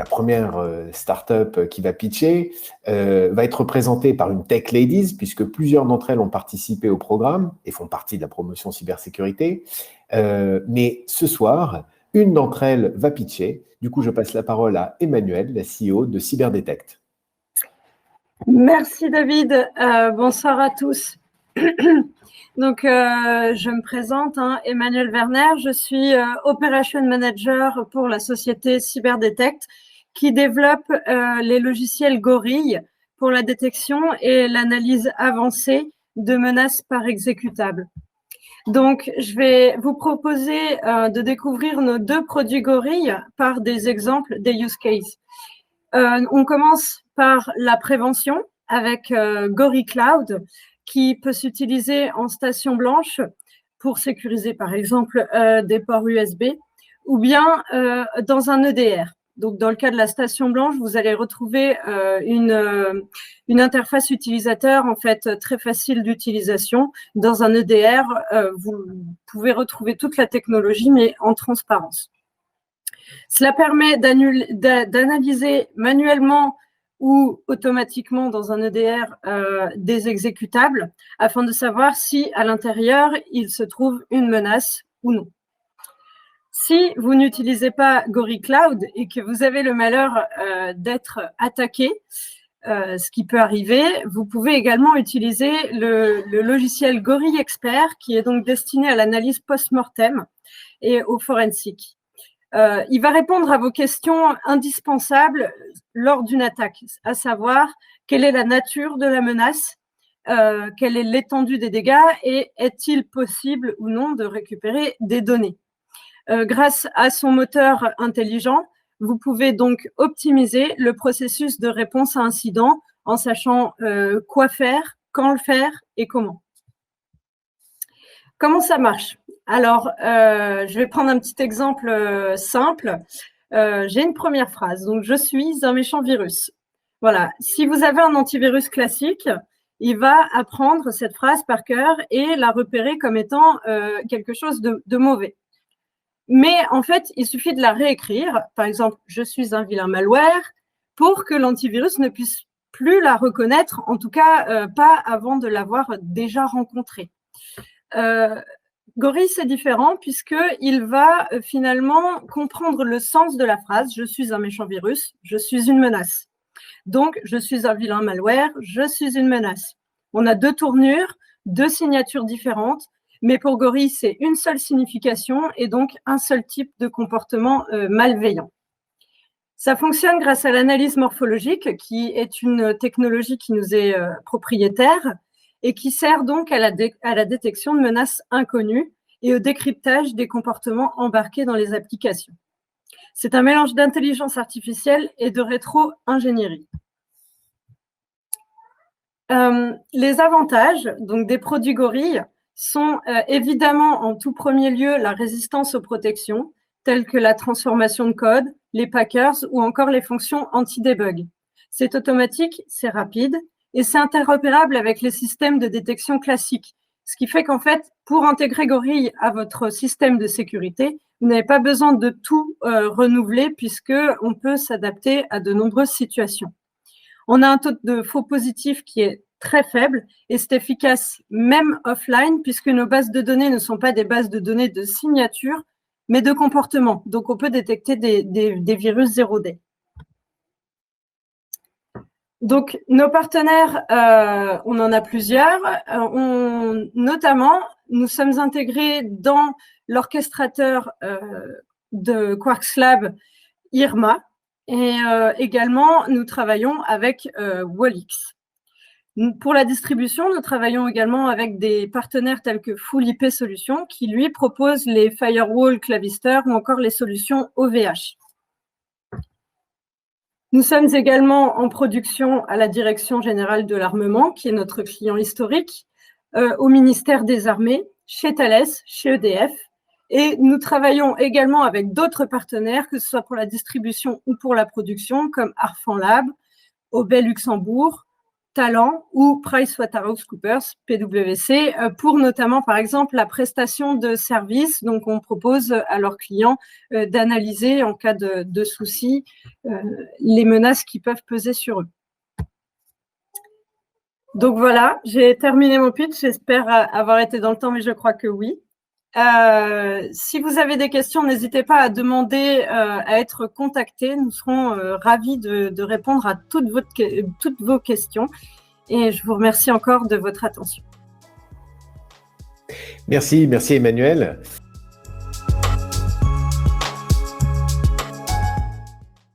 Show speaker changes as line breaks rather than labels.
la première start-up qui va pitcher, va être représentée par une Tech Ladies, puisque plusieurs d'entre elles ont participé au programme et font partie de la promotion cybersécurité. Mais ce soir, une d'entre elles va pitcher. Du coup, je passe la parole à Emmanuelle, la CEO de Cyberdetect.
Merci David, bonsoir à tous. Donc, je me présente, Emmanuelle Werner, je suis Operation Manager pour la société Cyberdetect qui développe les logiciels Gorille pour la détection et l'analyse avancée de menaces par exécutable. Donc, je vais vous proposer de découvrir nos 2 produits Gorille par des exemples des use cases. On commence par la prévention avec Gorille Cloud qui peut s'utiliser en station blanche pour sécuriser par exemple des ports USB ou bien dans un EDR. Donc, dans le cas de la station blanche, vous allez retrouver une interface utilisateur en fait très facile d'utilisation. Dans un EDR, vous pouvez retrouver toute la technologie mais en transparence. Cela permet d'analyser manuellement ou automatiquement dans un EDR des exécutables afin de savoir si à l'intérieur il se trouve une menace ou non. Si vous n'utilisez pas Gorille Cloud et que vous avez le malheur d'être attaqué, ce qui peut arriver, vous pouvez également utiliser le logiciel Gorille Expert qui est donc destiné à l'analyse post-mortem et au forensique. Il va répondre à vos questions indispensables lors d'une attaque, à savoir quelle est la nature de la menace, quelle est l'étendue des dégâts et est-il possible ou non de récupérer des données. Grâce à son moteur intelligent, vous pouvez donc optimiser le processus de réponse à incident en sachant quoi faire, quand le faire et comment. Comment ça marche? Alors, je vais prendre un petit exemple simple. J'ai une première phrase. Donc, je suis un méchant virus. Voilà. Si vous avez un antivirus classique, il va apprendre cette phrase par cœur et la repérer comme étant quelque chose de mauvais. Mais en fait, il suffit de la réécrire. Par exemple, je suis un vilain malware pour que l'antivirus ne puisse plus la reconnaître, en tout cas pas avant de l'avoir déjà rencontrée. Gorille, c'est différent puisqu'il va finalement comprendre le sens de la phrase « Je suis un méchant virus, je suis une menace ». Donc, je suis un vilain malware, je suis une menace. On a 2 tournures, 2 signatures différentes, mais pour Gorille, c'est une seule signification et donc un seul type de comportement malveillant. Ça fonctionne grâce à l'analyse morphologique, qui est une technologie qui nous est propriétaire et qui sert donc à la détection de menaces inconnues et au décryptage des comportements embarqués dans les applications. C'est un mélange d'intelligence artificielle et de rétro-ingénierie. Les avantages donc, des produits Gorille sont évidemment en tout premier lieu la résistance aux protections, telles que la transformation de code, les packers ou encore les fonctions anti-debug. C'est automatique, c'est rapide et c'est interopérable avec les systèmes de détection classiques. Ce qui fait qu'en fait, pour intégrer Gorille à votre système de sécurité, vous n'avez pas besoin de tout renouveler puisqu'on peut s'adapter à de nombreuses situations. On a un taux de faux positifs qui est très faible et c'est efficace même offline puisque nos bases de données ne sont pas des bases de données de signature, mais de comportement. Donc, on peut détecter des virus 0D. Donc, nos partenaires, on en a plusieurs. Notamment, nous sommes intégrés dans l'orchestrateur de Quarks Lab, IRMA, et également, nous travaillons avec Wallix. Pour la distribution, nous travaillons également avec des partenaires tels que Full IP Solutions, qui lui proposent les firewall Clavister ou encore les solutions OVH. Nous sommes également en production à la Direction générale de l'armement, qui est notre client historique, au ministère des Armées, chez Thales, chez EDF. Et nous travaillons également avec d'autres partenaires, que ce soit pour la distribution ou pour la production, comme Arfan Lab, Obey Luxembourg, Talent ou PricewaterhouseCoopers, PwC, pour notamment, par exemple, la prestation de services. Donc, on propose à leurs clients d'analyser, en cas de soucis, les menaces qui peuvent peser sur eux. Donc, voilà, j'ai terminé mon pitch. J'espère avoir été dans le temps, mais je crois que oui. Si vous avez des questions, n'hésitez pas à demander à être contactés. Nous serons ravis de répondre à toutes vos questions. Et je vous remercie encore de votre attention.
Merci Emmanuel.